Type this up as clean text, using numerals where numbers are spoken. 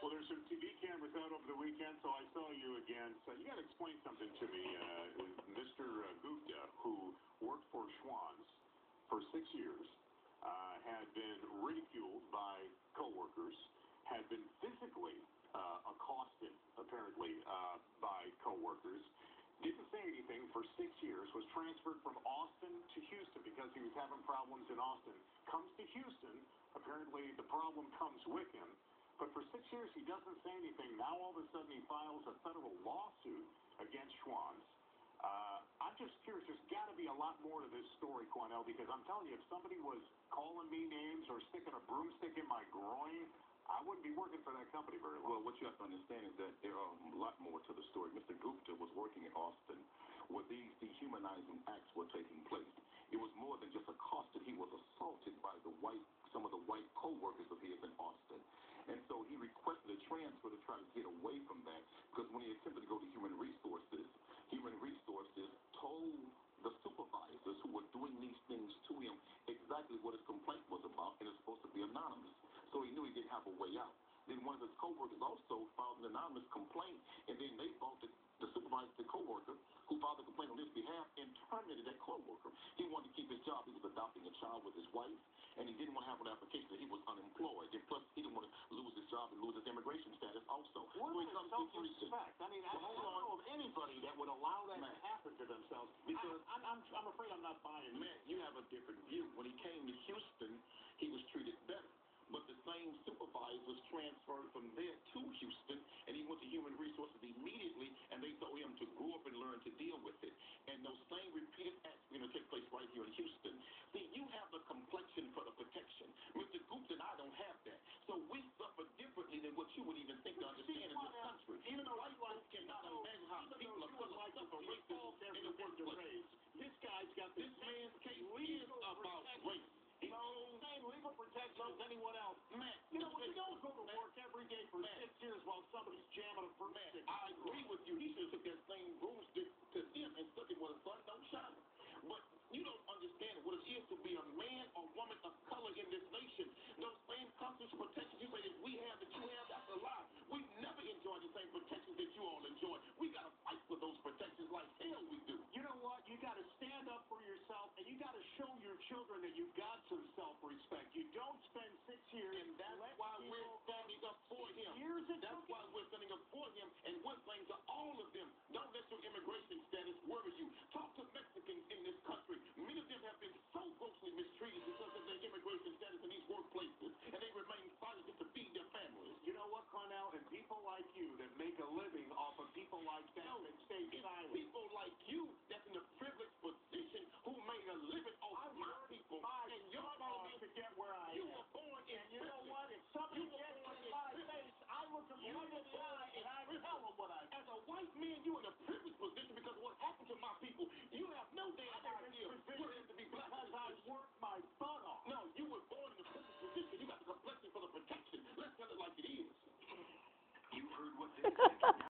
Well, there's some TV cameras out over the weekend, so I saw you again. So you got to explain something to me. Mr. Gupta, who worked for Schwann's for 6 years, had been ridiculed by coworkers, had been physically accosted, apparently, by coworkers. Didn't say anything for 6 years, was transferred from Austin to Houston because he was having problems in Austin. Comes to Houston, apparently the problem comes with him. But for 6 years, he doesn't say anything. Now, all of a sudden, he files a federal lawsuit against Schwann's. I'm just curious. There's got to be a lot more to this story, Quanell, because I'm telling you, if somebody was calling me names or sticking a broomstick in my groin, I wouldn't be working for that company very long. Well, what you have to understand is that there are a lot more to the story. Mr. Gupta was working in Austin where these dehumanizing acts were taking place. It was more than just accosted. He was assaulted by some of the white co-workers of his in Austin. And so he requested a transfer to try to get away from that, because when he attempted to go to Human Resources told the supervisors who were doing these things to him exactly what his complaint was about, and it's supposed to be anonymous. So he knew he didn't have a way out. Then one of his co-workers also filed an anonymous complaint, and then they faulted the supervisor, the co-worker, who filed the complaint on his behalf and terminated that co-worker. He wanted to keep his job. He was adopting a child with his wife, and he didn't want to have an application that he was unemployed. And plus, he didn't want to lose his job and lose his immigration status also. What is self-respect? I mean, I don't know of anybody that would allow that to happen to themselves. Because I'm afraid I'm not buying it. Man, you have a different view. When he came to Houston, he was treated better. But the same supervisors transferred from there to Houston, and he went to Human Resources immediately, and they told him to grow up and learn to deal with it. And those same repeated acts are going to take place right here in Houston. See, you have the complexion for the protection. Mr. Gupta and I don't have that. So we suffer differently than what you would even think to understand in this country. Even though white folks cannot imagine how people are going to suffer racism in the workplace. This guy's got this man's case is about race. Same legal protection as anyone else. Man, you know, when you don't go to work every day for 6 years while somebody's jamming a broomstick. I agree with you. He should have took that same broomstick to him and stuck it where the sun don't shine. But you don't understand what it is to be a man or woman of color in this nation. Those same constitutional protections you say that we have, that you have, that's a lie. We've never enjoyed the same protections that you all enjoy. We got to fight for those protections like hell we do. You know what? You got to stand up for yourself, and you got to show your children that you've got